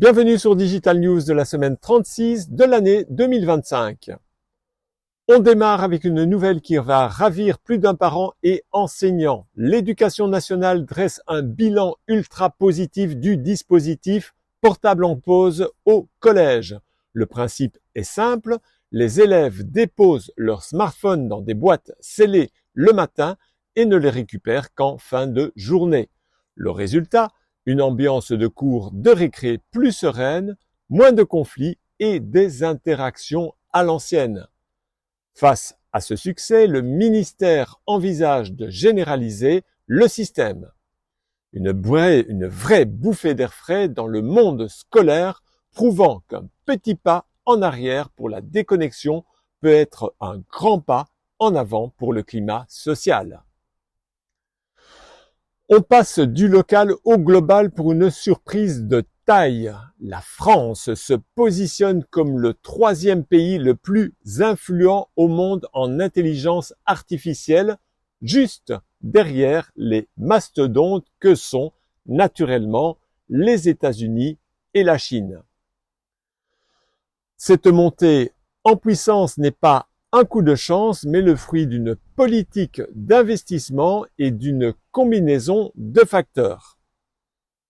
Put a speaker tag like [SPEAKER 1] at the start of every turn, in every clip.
[SPEAKER 1] Bienvenue sur Digital News de la semaine 36 de l'année 2025. On démarre avec une nouvelle qui va ravir plus d'un parent et enseignant. L'Éducation nationale dresse un bilan ultra positif du dispositif portable en pause au collège. Le principe est simple, les élèves déposent leur smartphone dans des boîtes scellées le matin et ne les récupèrent qu'en fin de journée. Le résultat, une ambiance de cours de récré plus sereine, moins de conflits et des interactions à l'ancienne. Face à ce succès, le ministère envisage de généraliser le système. Une vraie bouffée d'air frais dans le monde scolaire, prouvant qu'un petit pas en arrière pour la déconnexion peut être un grand pas en avant pour le climat social. On passe du local au global pour une surprise de taille. La France se positionne comme le 3e pays le plus influent au monde en intelligence artificielle, juste derrière les mastodontes que sont naturellement les États-Unis et la Chine. Cette montée en puissance n'est pas un coup de chance, mais le fruit d'une politique d'investissement et d'une combinaison de facteurs.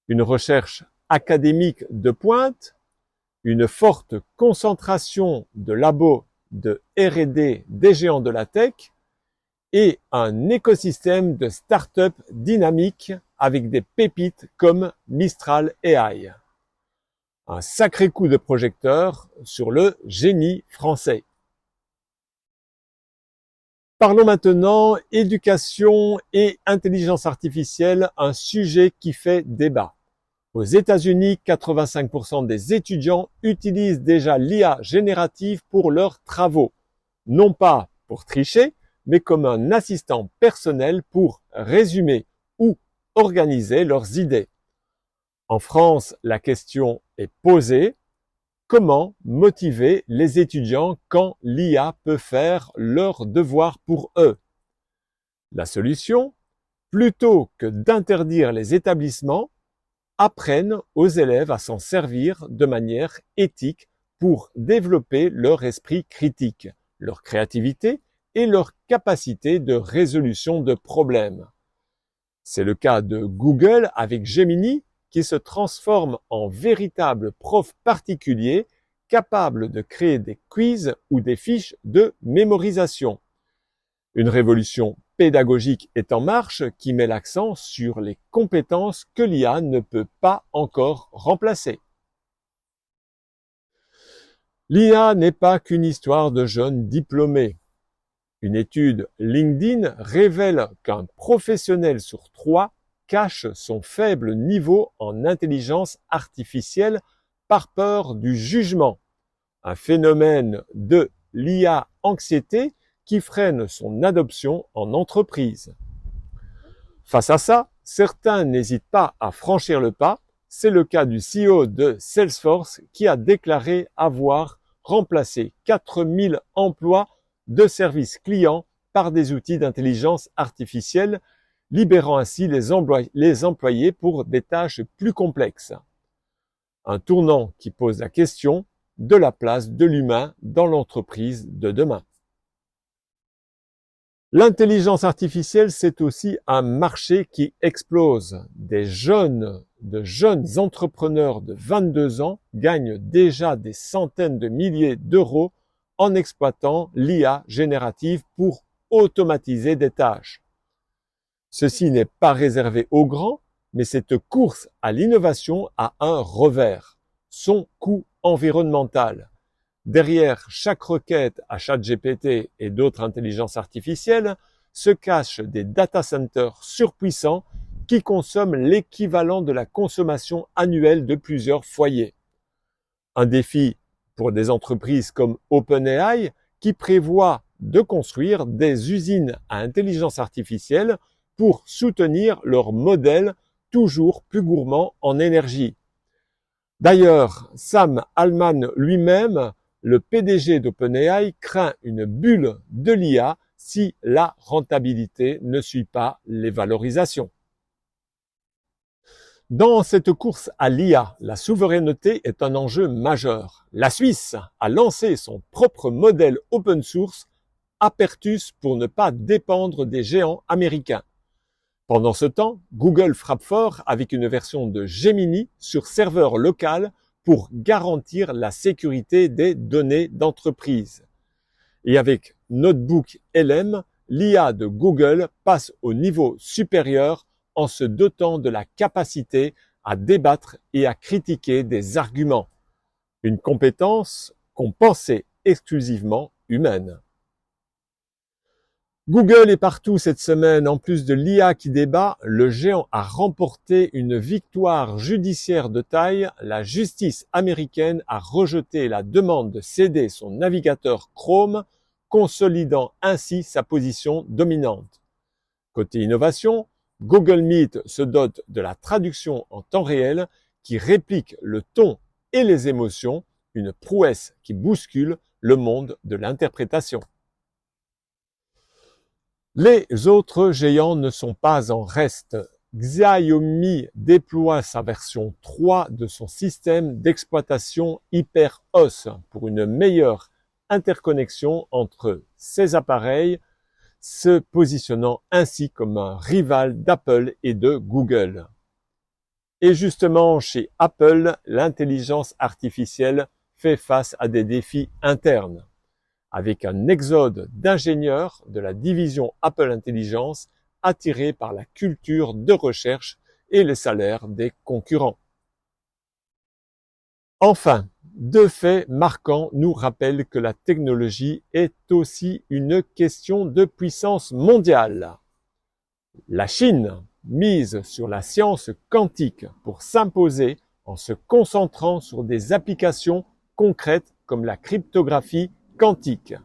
[SPEAKER 1] Une recherche académique de pointe, une forte concentration de labos de R&D des géants de la tech et un écosystème de start-up dynamique avec des pépites comme Mistral AI. Un sacré coup de projecteur sur le génie français. Parlons maintenant éducation et intelligence artificielle, un sujet qui fait débat. Aux États-Unis, 85% des étudiants utilisent déjà l'IA générative pour leurs travaux. Non pas pour tricher, mais comme un assistant personnel pour résumer ou organiser leurs idées. En France, la question est posée. Comment motiver les étudiants quand l'IA peut faire leurs devoirs pour eux? La solution, plutôt que d'interdire les établissements, apprennent aux élèves à s'en servir de manière éthique pour développer leur esprit critique, leur créativité et leur capacité de résolution de problèmes. C'est le cas de Google avec Gemini, qui se transforme en véritable prof particulier capable de créer des quiz ou des fiches de mémorisation. Une révolution pédagogique est en marche qui met l'accent sur les compétences que l'IA ne peut pas encore remplacer. L'IA n'est pas qu'une histoire de jeunes diplômés. Une étude LinkedIn révèle qu'un professionnel sur 3 cache son faible niveau en intelligence artificielle par peur du jugement, un phénomène de l'IA-anxiété qui freine son adoption en entreprise. Face à ça, certains n'hésitent pas à franchir le pas. C'est le cas du CEO de Salesforce qui a déclaré avoir remplacé 4000 emplois de services clients par des outils d'intelligence artificielle, libérant ainsi les employés pour des tâches plus complexes. Un tournant qui pose la question de la place de l'humain dans l'entreprise de demain. L'intelligence artificielle, c'est aussi un marché qui explose. De jeunes entrepreneurs de 22 ans gagnent déjà des centaines de milliers d'euros en exploitant l'IA générative pour automatiser des tâches. Ceci n'est pas réservé aux grands, mais cette course à l'innovation a un revers, son coût environnemental. Derrière chaque requête à ChatGPT et d'autres intelligences artificielles se cachent des data centers surpuissants qui consomment l'équivalent de la consommation annuelle de plusieurs foyers. Un défi pour des entreprises comme OpenAI qui prévoient de construire des usines à intelligence artificielle pour soutenir leur modèle toujours plus gourmand en énergie. D'ailleurs, Sam Altman lui-même, le PDG d'OpenAI, craint une bulle de l'IA si la rentabilité ne suit pas les valorisations. Dans cette course à l'IA, la souveraineté est un enjeu majeur. La Suisse a lancé son propre modèle open source, Apertus, pour ne pas dépendre des géants américains. Pendant ce temps, Google frappe fort avec une version de Gemini sur serveur local pour garantir la sécurité des données d'entreprise. Et avec Notebook LM, l'IA de Google passe au niveau supérieur en se dotant de la capacité à débattre et à critiquer des arguments. Une compétence qu'on pensait exclusivement humaine. Google est partout cette semaine. En plus de l'IA qui débat, le géant a remporté une victoire judiciaire de taille. La justice américaine a rejeté la demande de céder son navigateur Chrome, consolidant ainsi sa position dominante. Côté innovation, Google Meet se dote de la traduction en temps réel qui réplique le ton et les émotions, une prouesse qui bouscule le monde de l'interprétation. Les autres géants ne sont pas en reste. Xiaomi déploie sa version 3 de son système d'exploitation HyperOS pour une meilleure interconnexion entre ses appareils, se positionnant ainsi comme un rival d'Apple et de Google. Et justement, chez Apple, l'intelligence artificielle fait face à des défis internes, avec un exode d'ingénieurs de la division Apple Intelligence attirés par la culture de recherche et les salaires des concurrents. Enfin, deux faits marquants nous rappellent que la technologie est aussi une question de puissance mondiale. La Chine mise sur la science quantique pour s'imposer en se concentrant sur des applications concrètes comme la cryptographie quantique.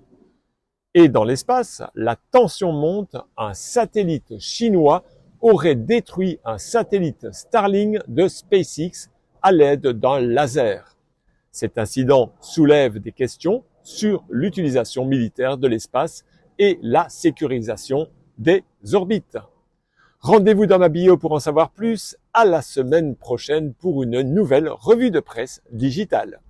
[SPEAKER 1] Et dans l'espace, la tension monte, un satellite chinois aurait détruit un satellite Starlink de SpaceX à l'aide d'un laser. Cet incident soulève des questions sur l'utilisation militaire de l'espace et la sécurisation des orbites. Rendez-vous dans ma bio pour en savoir plus. À la semaine prochaine pour une nouvelle revue de presse digitale.